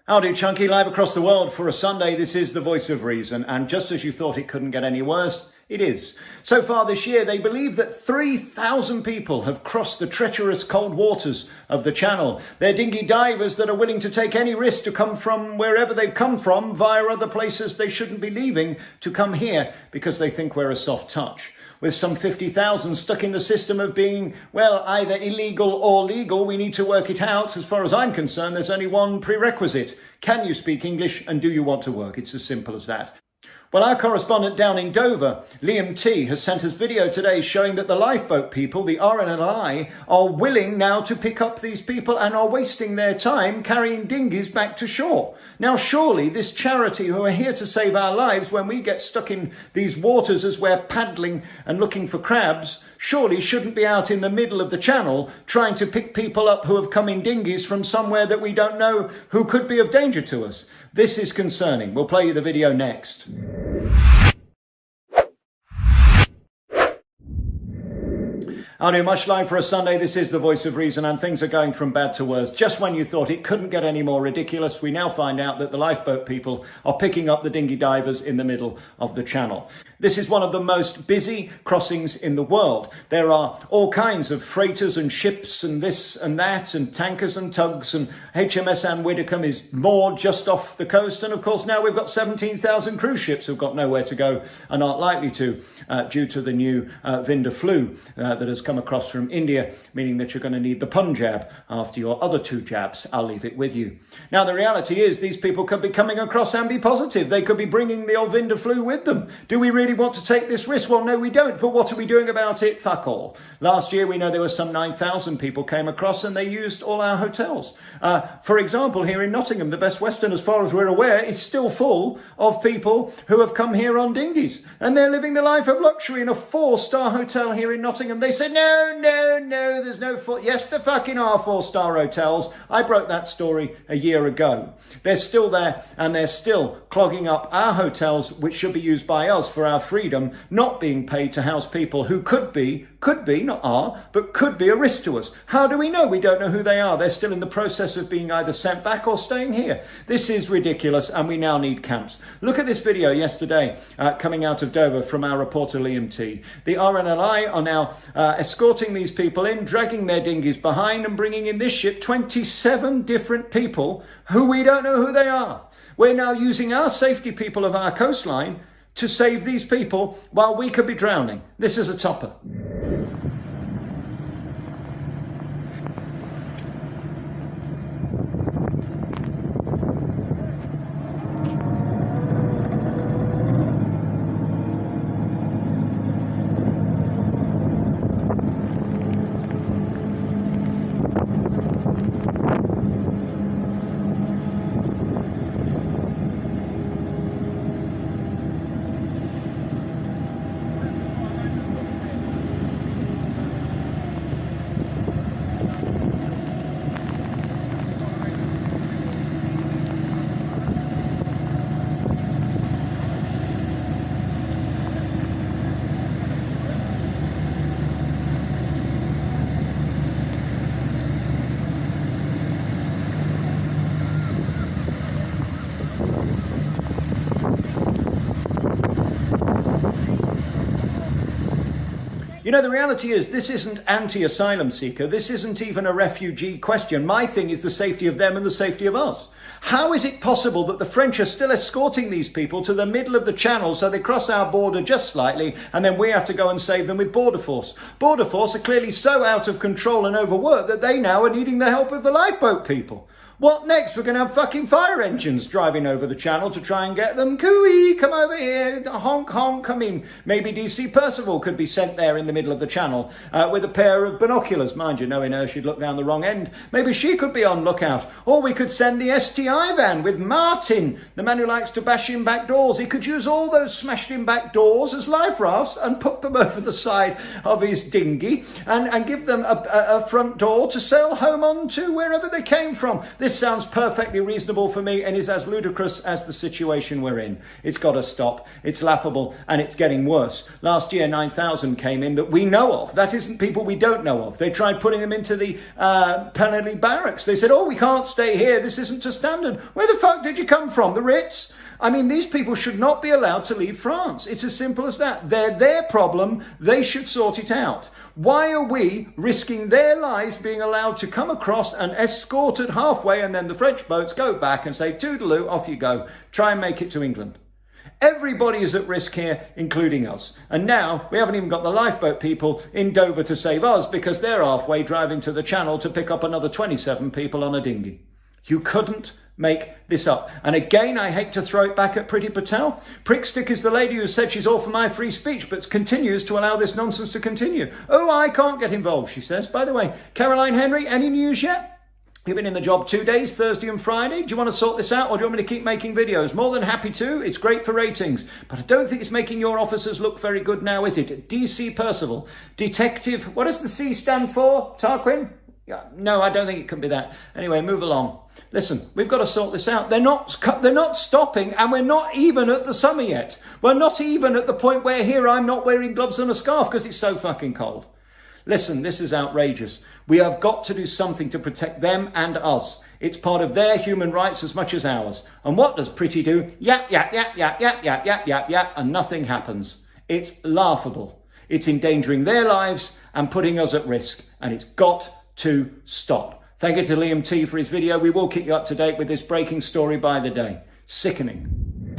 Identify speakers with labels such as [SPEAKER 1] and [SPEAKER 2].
[SPEAKER 1] Howdy, Chunky, live across the world for a Sunday. This is the voice of reason, and just as you thought it couldn't get any worse, it is. So far this year, they believe that 3,000 people have crossed the treacherous cold waters of the Channel. They're dinghy divers that are willing to take any risk to come from wherever they've come from via other places they shouldn't be leaving to come here because they think we're a soft touch. With some 50,000 stuck in the system of being, well, either illegal or legal, we need to work it out. As far as I'm concerned, there's only one prerequisite. Can you speak English and do you want to work? It's as simple as that. Well, our correspondent down in Dover, Liam T, has sent us video today showing that the lifeboat people, the RNLI, are willing now to pick up these people and are wasting their time carrying dinghies back to shore. Now, surely this charity who are here to save our lives when we get stuck in these waters as we're paddling and looking for crabs, surely shouldn't be out in the middle of the Channel trying to pick people up who have come in dinghies from somewhere that we don't know who could be of danger to us. This is concerning. We'll play you the video next. Howdy, much live for a Sunday. This is the voice of reason, and things are going from bad to worse. Just when you thought it couldn't get any more ridiculous, we now find out that the lifeboat people are picking up the dinghy divers in the middle of the Channel. This is one of the most busy crossings in the world. There are all kinds of freighters and ships and this and that and tankers and tugs, and HMS Anne Widdecombe is moored just off the coast. And of course now we've got 17,000 cruise ships who've got nowhere to go and aren't likely to due to the new Vinda flu that has come across from India, meaning that you're going to need the Punjab after your other two jabs. I'll leave it with you. Now the reality is these people could be coming across and be positive. They could be bringing the old Vinda flu with them. Do we really want to take this risk? Well, no, we don't. But what are we doing about it? Fuck all. Last year, we know there were some 9,000 people came across and they used all our hotels. For example, here in Nottingham, the Best Western, as far as we're aware, is still full of people who have come here on dinghies. And they're living the life of luxury in a 4-star hotel here in Nottingham. They said, no, there's no four. Yes, there fucking are 4-star hotels. I broke that story a year ago. They're still there and they're still clogging up our hotels, which should be used by us for our freedom, not being paid to house people who could be, not are, but could be a risk to us. How do we know? We don't know who they are. They're still in the process of being either sent back or staying here. This is ridiculous, and we now need camps. Look at this video yesterday coming out of Dover from our reporter Liam T. The RNLI are now escorting these people in, dragging their dinghies behind and bringing in this ship 27 different people who we don't know who they are. We're now using our safety people of our coastline to save these people while we could be drowning. This is a topper. You know, the reality is this isn't anti-asylum seeker. This isn't even a refugee question. My thing is the safety of them and the safety of us. How is it possible that the French are still escorting these people to the middle of the Channel so they cross our border just slightly and then we have to go and save them with Border Force? Border Force are clearly so out of control and overworked that they now are needing the help of the lifeboat people. What next? We're going to have fucking fire engines driving over the Channel to try and get them. Cooey, come over here. Honk, honk, come in. Maybe DC Percival could be sent there in the middle of the Channel with a pair of binoculars. Mind you, knowing her, she'd look down the wrong end. Maybe she could be on lookout. Or we could send the STI van with Martin, the man who likes to bash in back doors. He could use all those smashed in back doors as life rafts and put them over the side of his dinghy and give them a front door to sail home on to wherever they came from. This This sounds perfectly reasonable for me and is as ludicrous as the situation we're in. It's got to stop. It's laughable and it's getting worse. Last year, 9,000 came in that we know of. That isn't people we don't know of. They tried putting them into the penalty barracks. They said, oh, we can't stay here. This isn't to standard. Where the fuck did you come from? The Ritz? I mean, these people should not be allowed to leave France. It's as simple as that. They're their problem. They should sort it out. Why are we risking their lives being allowed to come across and escorted halfway, and then the French boats go back and say, toodaloo, off you go. Try and make it to England. Everybody is at risk here, including us. And now we haven't even got the lifeboat people in Dover to save us because they're halfway driving to the Channel to pick up another 27 people on a dinghy. You couldn't make this up. And again, I hate to throw it back at Priti Patel. Prickstick is the lady who said she's all for my free speech, but continues to allow this nonsense to continue. Oh, I can't get involved, she says. By the way, Caroline Henry, any news yet? You've been in the job 2 days, Thursday and Friday. Do you want to sort this out or do you want me to keep making videos? More than happy to. It's great for ratings. But I don't think it's making your officers look very good now, is it? DC Percival. Detective, what does the C stand for, Tarquin? Yeah, no, I don't think it can be that. Anyway, move along. Listen, we've got to sort this out. They're not stopping, and we're not even at the summer yet. We're not even at the point where here I'm not wearing gloves and a scarf because it's so fucking cold. Listen, this is outrageous. We have got to do something to protect them and us. It's part of their human rights as much as ours. And what does Priti do? Yap, yap, yap, yap, yap, yap, yap, yap, yap, and nothing happens. It's laughable. It's endangering their lives and putting us at risk. And it's got to stop. Thank you to Liam T for his video. We will keep you up to date with this breaking story by the day. Sickening.